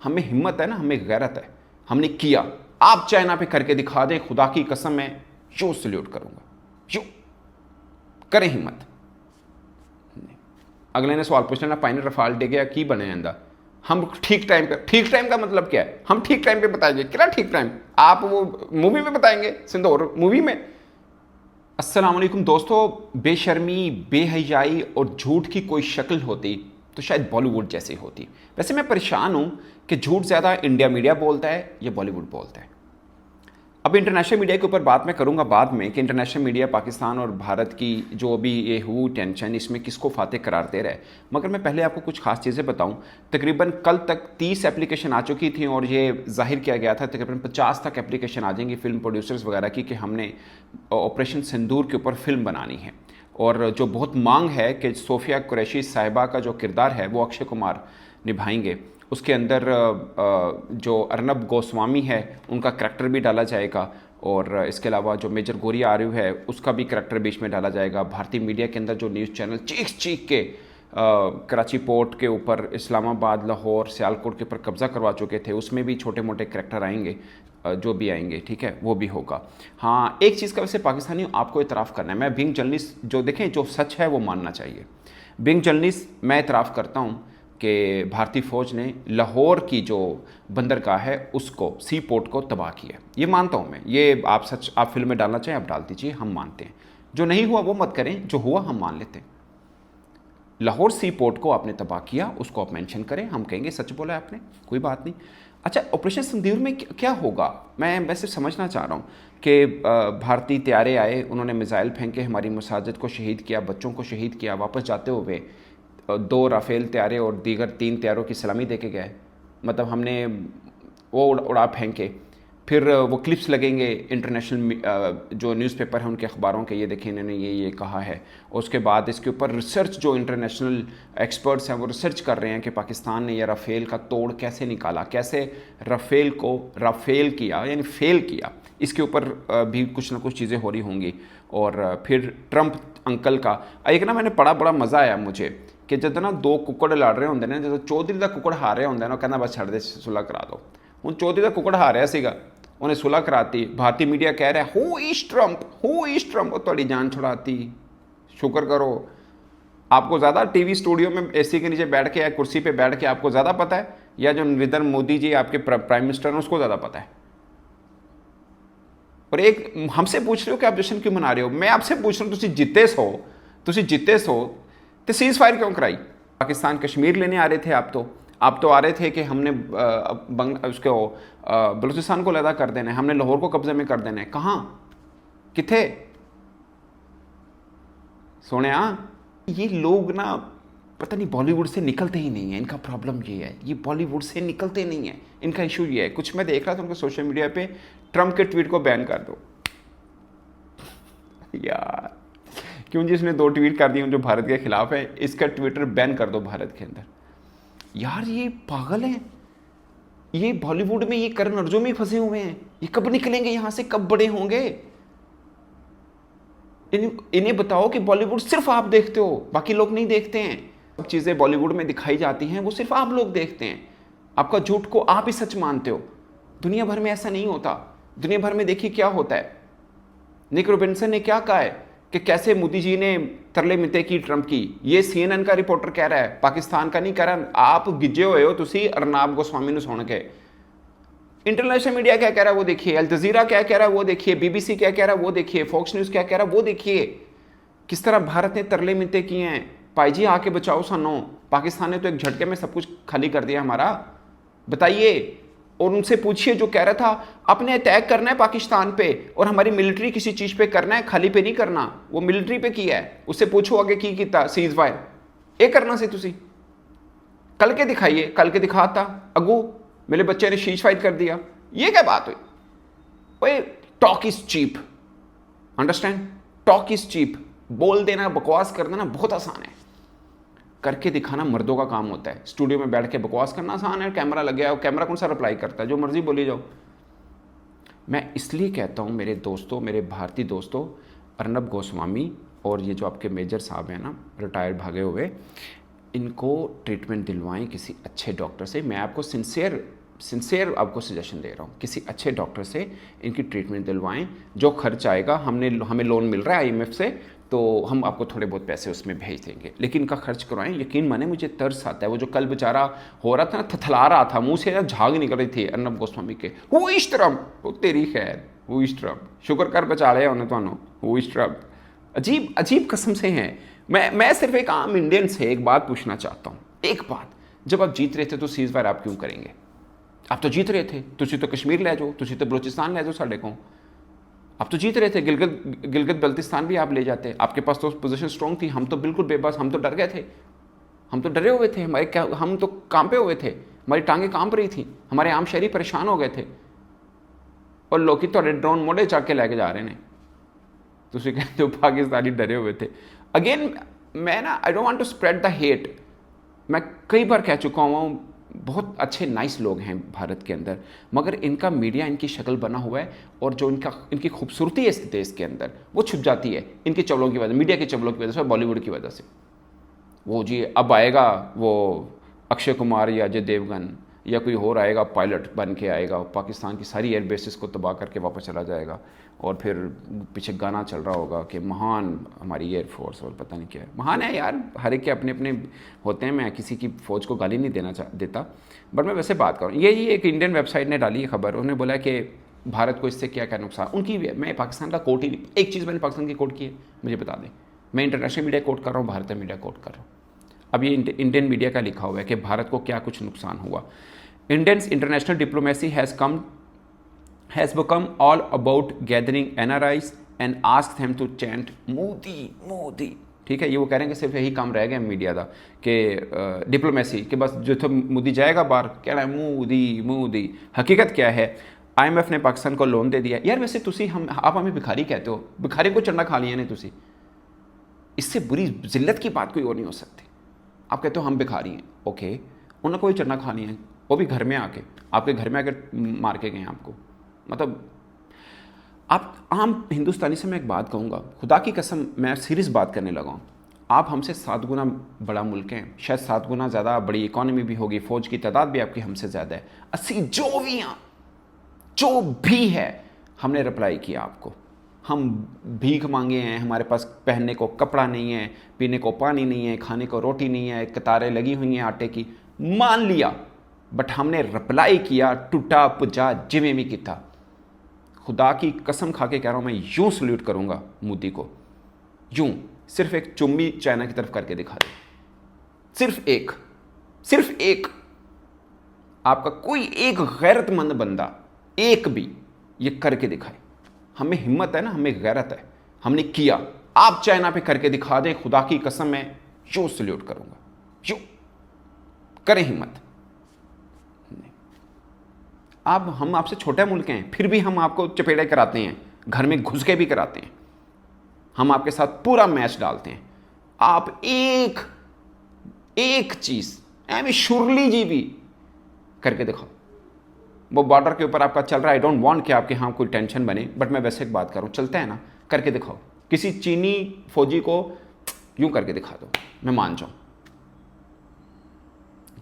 हमें हिम्मत है ना, हमें गैरत है, हमने किया। आप चाइना पे करके दिखा दें, खुदा की कसम मैं यूं सल्यूट करूंगा, यूं करें हिम्मत। अगले ने सवाल पूछ लेना, पाइन रफाल डे गया की बने आंदा। हम ठीक टाइम पे, ठीक टाइम का मतलब क्या है? हम ठीक टाइम पे बताएंगे। क्या ठीक टाइम? आप वो मूवी में बताएंगे, सिंदूर मूवी में। अस्सलाम वालेकुम दोस्तों, बेशर्मी, बेहयाई और झूठ की कोई शक्ल होती तो शायद बॉलीवुड जैसी होती। वैसे मैं परेशान हूं कि झूठ ज़्यादा इंडिया मीडिया बोलता है या बॉलीवुड बोलता है। अब इंटरनेशनल मीडिया के ऊपर बात मैं करूंगा बाद में कि इंटरनेशनल मीडिया पाकिस्तान और भारत की जो अभी ये टेंशन, इसमें किसको फातेह करार दे रहा है। मगर मैं पहले आपको कुछ खास चीज़ें बताऊं। तकरीबन कल तक 30 एप्लीकेशन आ चुकी थी और ये जाहिर किया गया था तकरीबन 50 तक एप्लीकेशन आ जाएंगी फिल्म प्रोड्यूसर्स वगैरह की कि हमने ऑपरेशन सिंदूर के ऊपर फिल्म बनानी है। और जो बहुत मांग है कि सोफिया कुरैशी साहिबा का जो किरदार है वो अक्षय कुमार निभाएंगे। उसके अंदर जो अर्नब गोस्वामी है उनका करैक्टर भी डाला जाएगा, और इसके अलावा जो मेजर गोरिया आरिफ है उसका भी करैक्टर बीच में डाला जाएगा। भारतीय मीडिया के अंदर जो न्यूज़ चैनल चीख चीख के कराची पोर्ट के ऊपर, इस्लामाबाद, लाहौर, सियालकोट के ऊपर कब्ज़ा करवा चुके थे, उसमें भी छोटे मोटे करैक्टर आएंगे, जो भी आएंगे, ठीक है, वो भी होगा। हाँ, एक चीज़ का वैसे पाकिस्तानी आपको इतराफ़ करना है। मैं बीइंग जर्नलिस्ट, जो देखें जो सच है वो मानना चाहिए। बीइंग जर्नलिस्ट मैं इतराफ़ करता हूँ कि भारतीय फ़ौज ने लाहौर की जो बंदरगाह है उसको, सी पोर्ट को तबाह किया। ये मानता हूँ मैं, ये आप सच, आप फिल्म में डालना चाहें आप डाल दीजिए, हम मानते हैं। जो नहीं हुआ वो मत करें, जो हुआ हम मान लेते हैं। लाहौर सी पोर्ट को आपने तबाह किया, उसको आप मेंशन करें, हम कहेंगे सच बोला आपने, कोई बात नहीं। अच्छा, ऑपरेशन सिंदूर में क्या होगा? मैं वैसे समझना चाह रहा हूँ कि भारतीय तैयारे आए, उन्होंने मिसाइल फेंके, हमारी मसाजिद को शहीद किया, बच्चों को शहीद किया, वापस जाते हुए 2 राफेल तैयारे और दीगर 3 तैयारों की सलामी दे के गए। मतलब हमने वो उड़ा फेंके। फिर वो क्लिप्स लगेंगे इंटरनेशनल जो न्यूज़पेपर हैं उनके अखबारों के, ये देखें इन्होंने ये कहा है। और उसके बाद इसके ऊपर रिसर्च, जो इंटरनेशनल एक्सपर्ट्स हैं वो रिसर्च कर रहे हैं कि पाकिस्तान ने यह राफेल का तोड़ कैसे निकाला, कैसे राफेल को राफेल किया, यानी फेल किया। इसके ऊपर भी कुछ ना कुछ चीज़ें हो रही होंगी। और फिर ट्रंप अंकल का एक ना मैंने पढ़ा, बड़ा मज़ा आया मुझे कि जब ना 2 कुकड़ लड़ रहे होंगे ना, जो चौधरी का कुकड़ हार रहे होंगे ना, कहना बस छड़ दे, सुलह करा दो। हूँ चौधरी का कुकड़ हार रहा सीगा, उन्हें सुलह कराती। भारतीय मीडिया कह रहा है who is Trump, who is Trump, वो थोड़ी जान छुड़ाती। शुक्र करो, आपको ज़्यादा टीवी स्टूडियो में एसी के नीचे बैठ के या कुर्सी पे बैठ के आपको ज़्यादा पता है, या जो नरेंद्र मोदी जी आपके प्राइम मिनिस्टर हैं उसको ज़्यादा पता है। और एक हमसे पूछ रहे हो कि आप जश्न क्यों मना रहे हो? मैं आपसे पूछ रहा हूँ, तुसी जिते सो तो सीज़ फायर क्यों कराई? पाकिस्तान कश्मीर लेने आ रहे थे आप तो आ रहे थे कि हमने उसको बलूचिस्तान को अलहदा कर देना है, हमने लाहौर को कब्जे में कर देना है। कहाँ, किथे सोने? ये लोग ना पता नहीं बॉलीवुड से निकलते ही नहीं है, इनका प्रॉब्लम ये है, ये बॉलीवुड से निकलते नहीं है, इनका इशू ये है। कुछ मैं देख रहा था उनके सोशल मीडिया पे, ट्रंप के ट्वीट को बैन कर दो। यार क्यों जी, इसने 2 ट्वीट कर दिए जो भारत के खिलाफ है, इसका ट्विटर बैन कर दो भारत के अंदर। यार ये पागल हैं, ये बॉलीवुड में ये करण अर्जुन में फंसे हुए हैं, ये कब निकलेंगे यहां से, कब बड़े होंगे? इन्हें बताओ कि बॉलीवुड सिर्फ आप देखते हो, बाकी लोग नहीं देखते हैं। सब चीज़ें बॉलीवुड में दिखाई जाती हैं वो सिर्फ आप लोग देखते हैं, आपका झूठ को आप ही सच मानते हो। दुनिया भर में ऐसा नहीं होता। दुनिया भर में देखिए क्या होता है। निक रॉबिन्सन ने क्या कहा है कि कैसे मोदी जी ने तरले मिते की ट्रंप की। ये CNN का रिपोर्टर कह रहा है, पाकिस्तान का नहीं कह रहा। आप गिजे हुए हो तुसी अर्नाब गोस्वामी सुन के। इंटरनेशनल मीडिया क्या कह रहा है वो देखिए, अल जजीरा क्या कह रहा है वो देखिए, BBC क्या कह रहा है वो देखिए, फॉक्स न्यूज़ क्या कह रहा है वो देखिए। किस तरह भारत ने तरले मिते किए हैं, भाई जी आके बचाओ सानो। पाकिस्तान ने तो एक झटके में सब कुछ खाली कर दिया हमारा, बताइए। और उनसे पूछिए जो कह रहा था अपने अटैक करना है पाकिस्तान पे और हमारी मिलिट्री किसी चीज़ पे करना है, खाली पे नहीं करना, वो मिलिट्री पे किया है। उससे पूछो आगे की किया सीज फायर ये करना से तुसी कल के दिखाइए, कल के दिखाता अगू मेरे बच्चे ने शीश फाइट कर दिया। ये क्या बात हुई? ओए talk is cheap, understand, talk is cheap. बोल देना, बकवास कर देना बहुत आसान है, करके दिखाना मर्दों का काम होता है। स्टूडियो में बैठ के बकवास करना आसान है, कैमरा लग गया, कैमरा कौन सा रिप्लाई करता है, जो मर्जी बोली जाओ। मैं इसलिए कहता हूँ मेरे दोस्तों, मेरे भारतीय दोस्तों, अर्नब गोस्वामी और ये जो आपके मेजर साहब हैं ना रिटायर्ड भागे हुए, इनको ट्रीटमेंट दिलवाएं किसी अच्छे डॉक्टर से। मैं आपको सिंसियर आपको सजेशन दे रहा हूँ, किसी अच्छे डॉक्टर से इनकी ट्रीटमेंट दिलवाएं। जो खर्च आएगा, हमें लोन मिल रहा है IMF से, तो हम आपको थोड़े बहुत पैसे उसमें भेज देंगे, लेकिन इनका खर्च करवाएं। यकीन माने मुझे तरस आता है, वो जो कल बेचारा हो रहा था ना, थथला रहा था, मुंह से ना झाग निकल रही थी अर्नब गोस्वामी के, वो इश्तरम, वो तेरी खैर, वो इश्तरम, शुक्र कर बचा लिया उन्हें तो, वो इश्तरम। अजीब अजीब कसम से हैं। मैं सिर्फ एक आम इंडियन से एक बात पूछना चाहता हूँ, एक बात, जब आप जीत रहे थे तो सीज़फायर आप क्यों करेंगे? आप तो जीत रहे थे, तुसी तो कश्मीर ले जाओ, तुसी तो बलोचिस्तान ले जाओ, साढ़े को आप तो जीत रहे थे, गिलगित बल्तिस्तान भी आप ले जाते, आपके पास तो पोजीशन स्ट्रॉन्ग थी। हम तो बिल्कुल बेबस, हम तो डर गए थे, हम तो डरे हुए थे, हम तो कांपे हुए थे, हमारी टांगें कांप रही थी, हमारे आम शहरी परेशान हो गए थे, और लोग ही तो ड्रोन मोड़े जाके लेके जा रहे हैं। तुसी कहते हो पाकिस्तानी डरे हुए थे। अगेन मैं ना, I don't want to spread the hate. मैं कई बार कह चुका हूँ, बहुत अच्छे नाइस लोग हैं भारत के अंदर, मगर इनका मीडिया इनकी शक्ल बना हुआ है, और जो इनकी खूबसूरती है इस देश के अंदर, वो छुप जाती है इनके चवलों की वजह, मीडिया के चवलों की वजह से, बॉलीवुड की वजह से। वो जी अब आएगा वो अक्षय कुमार या अजय देवगन या कोई और आएगा, पायलट बन के आएगा, पाकिस्तान की सारी एयर बेसिस को तबाह करके वापस चला जाएगा, और फिर पीछे गाना चल रहा होगा कि महान हमारी एयरफोर्स, और पता नहीं क्या है। महान है यार, हर एक के अपने अपने होते हैं, मैं किसी की फ़ौज को गाली नहीं देता, बट मैं वैसे बात करूँ। यही एक इंडियन वेबसाइट ने डाली है खबर, उन्होंने बोला कि भारत को इससे क्या क्या नुकसान, उनकी मैं पाकिस्तान का कोर्ट ही नहीं, एक चीज़ मैंने पाकिस्तान की कोर्ट की है, मुझे बता दें। मैं इंटरनेशनल मीडिया कोर्ट कर रहा हूँ, भारतीय मीडिया कोर्ट कर रहा हूँ। अब ये इंडियन मीडिया का लिखा हुआ है कि भारत को क्या कुछ नुकसान हुआ। Indians international diplomacy has become all about gathering NRIs and ask them to chant Modi Modi. ठीक है, ये वो कह रहे हैं कि सिर्फ यही काम रह गया मीडिया का कि डिप्लोमेसी के बस, जो तो मोदी जाएगा बाहर कह रहा है मोदी मोदी। हकीकत क्या है? IMF ने पाकिस्तान को लोन दे दिया। यार वैसे तुसी आप हमें भिखारी कहते हो, भिखारी को चंडा खा लिया नहीं तुसी, इससे बुरी जिल्लत की बात कोई और नहीं हो सकती। आप कहते हो हम भिखारी हैं, ओके, उन्हें कोई चंडा खानी है, वो भी घर में आके, आपके घर में आकर मार के गए आपको। मतलब आप आम हिंदुस्तानी से मैं एक बात कहूँगा, खुदा की कसम, मैं सीरियस बात करने लगा हूँ। आप हमसे 7 गुना बड़ा मुल्क हैं, शायद 7 गुना ज़्यादा बड़ी इकॉनमी भी होगी, फ़ौज की तादाद भी आपकी हमसे ज़्यादा है। 80 जो भी है हमने रिप्लाई किया आपको। हम भीख मांगे हैं, हमारे पास पहनने को कपड़ा नहीं है, पीने को पानी नहीं है, खाने को रोटी नहीं है, कतारें लगी हुई हैं आटे की, मान लिया, बट हमने रिप्लाई किया, टूटा पुजा जिमें भी किया। खुदा की कसम खा के कह रहा हूँ, मैं यूं सल्यूट करूंगा मोदी को, यूं, सिर्फ एक चुम्मी चाइना की तरफ करके दिखा दे, सिर्फ एक। आपका कोई एक गैरतमंद बंदा एक भी ये करके दिखाए। हमें हिम्मत है ना, हमें गैरत है, हमने किया। आप चाइना पे करके दिखा दें, खुदा की कसम मैं यूं सल्यूट करूंगा, यूं करें हिम्मत। अब हम आपसे छोटे मुल्क हैं, फिर भी हम आपको चपेड़े कराते हैं, घर में घुस के भी कराते हैं, हम आपके साथ पूरा मैच डालते हैं। आप एक चीज़ एम शुरली जी भी करके दिखाओ। वो बॉर्डर के ऊपर आपका चल रहा है, आई डोंट वांट कि आपके यहाँ कोई टेंशन बने, बट मैं वैसे एक बात करूँ, चलता है ना, करके दिखाओ। किसी चीनी फौजी को यूं करके दिखा दो, मैं मान जाऊँ।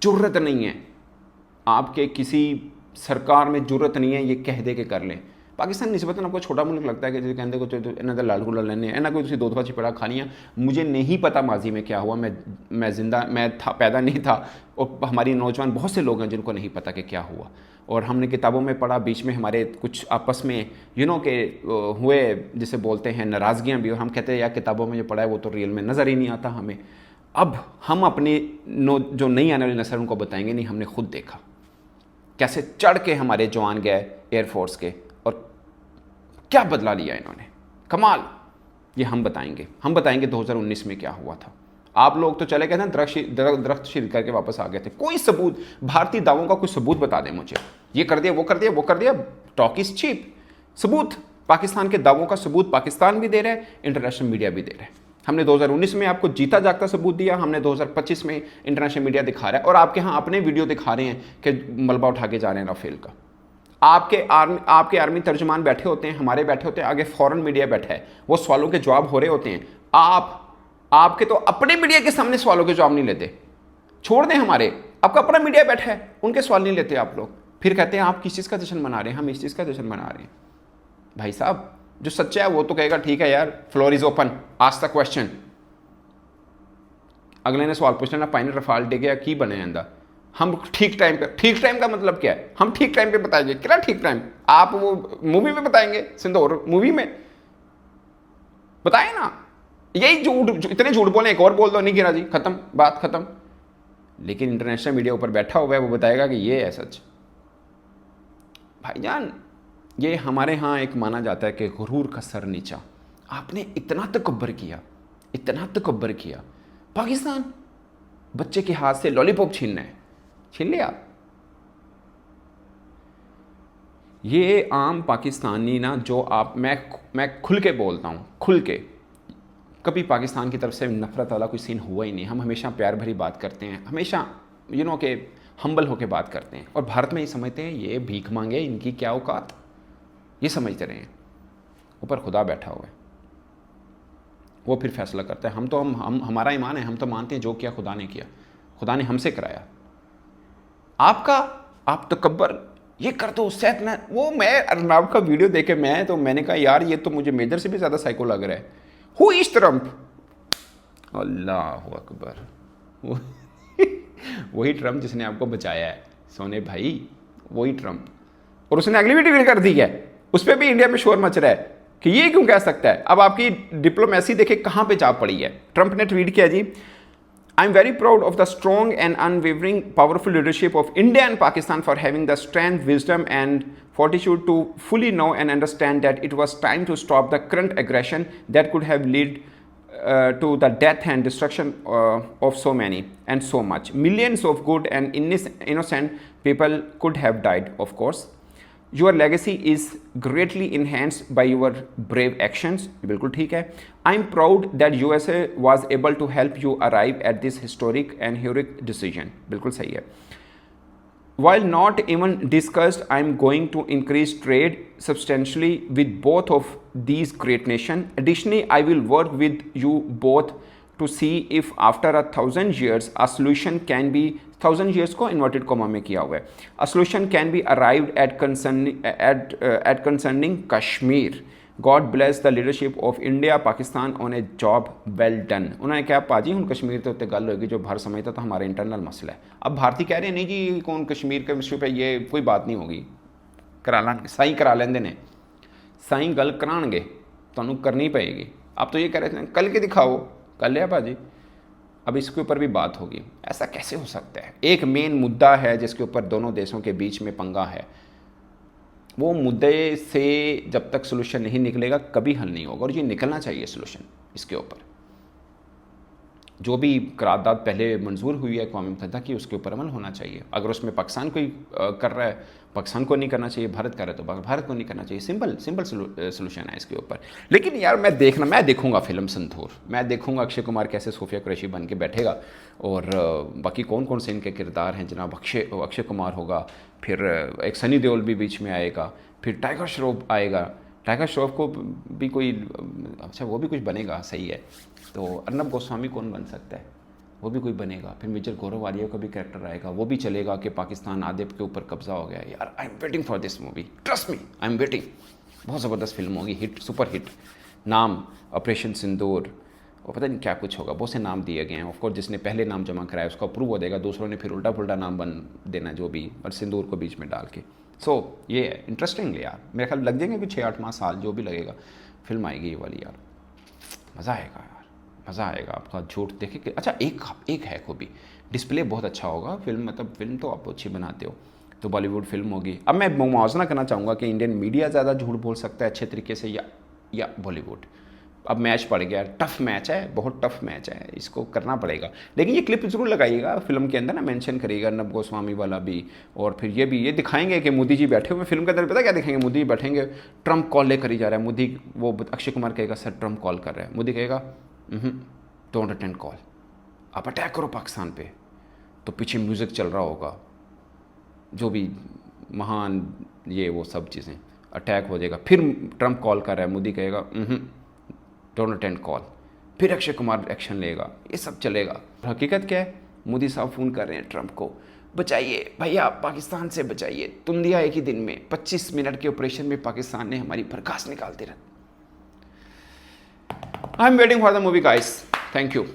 जुर्रत नहीं है आपके, किसी सरकार में जुर्रत नहीं है ये कह दे के कर लें। पाकिस्तान निस्बतन आपको छोटा मुल्क लगता है कि जो कहते को इन्हें तो लाल गुला लेने इन्हें कोई दो दफा चिपड़ा खानी है। मुझे नहीं पता माजी में क्या हुआ, मैं पैदा नहीं था, और हमारी नौजवान बहुत से लोग हैं जिनको नहीं पता कि क्या हुआ। और हमने किताबों में पढ़ा, बीच में हमारे कुछ आपस में के हुए, जिसे बोलते हैं नाराज़गियाँ भी, और हम कहते हैं यार किताबों में जो पढ़ा है वो तो रियल में नज़र ही नहीं आता हमें। अब हम अपने जो नई आने वाली नस्ल उनको बताएंगे, नहीं हमने खुद देखा कैसे चढ़ के हमारे जवान गए एयरफोर्स के, और क्या बदला लिया इन्होंने, कमाल। ये हम बताएंगे 2019 में क्या हुआ था। आप लोग तो चले गए थे, दरख्त शील करके वापस आ गए थे। कोई सबूत, भारतीय दावों का कोई सबूत बता दें मुझे, ये कर दिया, वो कर दिया, वो कर दिया। Talk is cheap. सबूत, पाकिस्तान के दावों का सबूत पाकिस्तान भी दे रहा है, इंटरनेशनल मीडिया भी दे रहा है। हमने 2019 में आपको जीता जागता सबूत दिया, हमने 2025 में इंटरनेशनल मीडिया दिखा रहा है, और आपके यहाँ अपने वीडियो दिखा रहे हैं कि मलबा उठा के जा रहे हैं राफेल का। आपके आर्मी तर्जुमान बैठे होते हैं, हमारे बैठे होते हैं, आगे फॉरेन मीडिया बैठा है, वो सवालों के जवाब हो रहे होते हैं। आपके तो अपने मीडिया के सामने सवालों के जवाब नहीं लेते, छोड़ दें हमारे, आपका अपना मीडिया बैठा है, उनके सवाल नहीं लेते आप लोग। फिर कहते हैं आप किस चीज़ का जश्न मना रहे हैं, हम इस चीज़ का जश्न मना रहे हैं। भाई साहब जो सच्चा है वो तो कहेगा ठीक है यार, floor is open, ask the question. अगले ने सवाल पूछ लेना पाइन रफाल डे गया की बने आंदा, हम ठीक टाइम पे, ठीक टाइम का मतलब क्या है, हम ठीक टाइम पे बताएंगे, क्या ठीक टाइम, आप वो मूवी में बताएंगे, सिंदूर मूवी में बताए ना। यही झूठ, इतने झूठ बोले, एक और बोल दो नहीं गिरा जी, खत्म, बात खत्म। लेकिन इंटरनेशनल मीडिया ऊपर बैठा हुआ है, वो बताएगा कि ये है सच। भाईजान ये हमारे यहाँ एक माना जाता है कि गुरूर का सर नीचा। आपने इतना तकब्बर किया, इतना तकब्बर किया, पाकिस्तान बच्चे के हाथ से लॉलीपॉप छीनना है, छीन लिया। ये आम पाकिस्तानी ना, जो आप मैं खुल के बोलता हूँ, खुल के, कभी पाकिस्तान की तरफ से नफरत वाला कोई सीन हुआ ही नहीं। हम हमेशा प्यार भरी बात करते हैं, हमेशा के हम्बल होके बात करते हैं। और भारत में ये समझते हैं ये भीख मांगे, इनकी क्या औकात, ये समझते रहे हैं। ऊपर खुदा बैठा हुआ है, वो फिर फैसला करता है। हम हमारा ईमान है, हम तो मानते हैं जो किया खुदा ने किया, खुदा ने हमसे कराया। आप तकब्बर ये कर दो सेट ना, वो मैं अर्नाब का वीडियो देखे मैंने कहा यार ये तो मुझे मेजर से भी ज़्यादा साइको लग रहा है। Who is Trump? अल्लाह अकबर। वही ट्रम्प जिसने आपको बचाया है सोने भाई, वही ट्रम्प। और उसने अगली वीडियो कर दी है, उस पर भी इंडिया में शोर मच रहा है कि ये क्यों कह सकता है। अब आपकी डिप्लोमेसी देखे कहाँ पे जा पड़ी है। ट्रंप ने ट्वीट किया जी, I am very proud of the strong and unwavering powerful leadership of India and Pakistan for having the strength, wisdom and fortitude to fully know and understand that it was time to stop the current aggression that could have led to the death and destruction of so many and so much. Millions of good and innocent people could have died, of course. Your legacy is greatly enhanced by your brave actions. बिल्कुल ठीक है. I'm proud that USA was able to help you arrive at this historic and heroic decision. बिल्कुल सही है. While not even discussed, I am going to increase trade substantially with both of these great nations. Additionally, I will work with you both to see if after 1,000 years a solution can be, 1,000 years को inverted comma में किया हुआ है, a solution can be arrived at concerning Kashmir. God bless the leadership of India, Pakistan on a job well done. उन्होंने कहा पाजी हम कश्मीर के उत्ते गल होगी जो भारत समझता तो हमारा इंटरनल मसला है। अब भारतीय कह रहे हैं नहीं जी कौन कश्मीर के विषय पे ये कोई बात नहीं होगी, करा लेंगे, साई करा लेंदे ने, साई गल कराएंगे, तुहानू करनी पड़ेगी। अब तो ये कह रहे थे कल के दिखाओ, कर लिया भाजी, अब इसके ऊपर भी बात होगी। ऐसा कैसे हो सकता है? एक मेन मुद्दा है जिसके ऊपर दोनों देशों के बीच में पंगा है, वो मुद्दे से जब तक सोल्यूशन नहीं निकलेगा कभी हल नहीं होगा। और ये निकलना चाहिए सोल्यूशन। इसके ऊपर जो भी करारदाद पहले मंजूर हुई है अक़वाम मुत्तहिदा की, उसके ऊपर अमल होना चाहिए। अगर उसमें पाकिस्तान कोई कर रहा है, पाकिस्तान को नहीं करना चाहिए, भारत कर रहा है तो भारत को नहीं करना चाहिए। सिंपल सोल्यूशन है इसके ऊपर। लेकिन यार मैं देखूंगा फिल्म संतूर, मैं देखूंगा अक्षय कुमार कैसे सोफिया कुरैशी बन के बैठेगा, और बाकी कौन कौन से इनके किरदार हैं जनाब। अक्षय कुमार होगा, फिर एक सनी देओल भी बीच में आएगा, फिर टाइगर श्रॉफ आएगा। टाइगर श्रॉफ को भी कोई, अच्छा वो भी कुछ बनेगा, सही है। तो अर्नब गोस्वामी कौन बन सकता है, वो भी कोई बनेगा। फिर मेजर गौरव आर्या का भी कैरेक्टर आएगा, वो भी चलेगा कि पाकिस्तान आधे के ऊपर कब्जा हो गया। यार आई am waiting for this movie, trust me I am waiting. बहुत ज़बरदस्त फिल्म होगी, हिट, सुपर हिट। नाम ऑपरेशन सिंदूर, और पता नहीं क्या कुछ होगा, बहुत से नाम दिए गए हैं। ऑफकोर्स जिसने पहले नाम जमा कराया उसको अप्रूव हो जाएगा, दूसरों ने फिर उल्टा पुल्टा नाम बन देना जो भी, और सिंदूर को बीच में डाल के। सो ये इंटरेस्टिंग है यार, मेरे ख्याल लग जाएंगे कुछ 6-8 माह साल, जो भी लगेगा फिल्म आएगी ये वाली। यार मज़ा आएगा यार, मज़ा आएगा। आपका झूठ देखे कि अच्छा एक है को भी डिस्प्ले बहुत अच्छा होगा फिल्म, मतलब फिल्म तो आप अच्छी बनाते हो, तो बॉलीवुड फिल्म होगी। अब मैं मुआवजा करना चाहूँगा कि इंडियन मीडिया ज़्यादा झूठ बोल सकता है अच्छे तरीके से या बॉलीवुड। अब मैच पड़ गया, टफ मैच है, बहुत टफ मैच है, इसको करना पड़ेगा। लेकिन ये क्लिप ज़रूर लगाइएगा फिल्म के अंदर ना, मेंशन करिएगा अर्नब गोस्वामी वाला भी। और फिर ये दिखाएंगे कि मोदी जी बैठे हुए फिल्म के अंदर, पता क्या दिखाएंगे, मोदी जी बैठेंगे, ट्रम्प कॉल लेकर ही जा रहा है मोदी, वो अक्षय कुमार कहेगा सर ट्रम्प कॉल कर रहा है, मोदी कहेगा डोंट अटेंड कॉल, आप अटैक करो पाकिस्तान पे। तो पीछे म्यूज़िक चल रहा होगा, जो भी महान ये वो सब चीज़ें, अटैक हो जाएगा। फिर ट्रम्प कॉल कर रहा है, मोदी कहेगा डोंट अटेंड कॉल, फिर अक्षय कुमार एक्शन लेगा, ये सब चलेगा। हकीकत क्या है, मोदी साहब फ़ोन कर रहे हैं ट्रंप को, बचाइए भैया, पाकिस्तान से बचाइए, तुम दिया एक ही दिन में 25 मिनट के ऑपरेशन में पाकिस्तान ने हमारी बर्खास्त निकाल दी। I am waiting for the movie guys, thank you.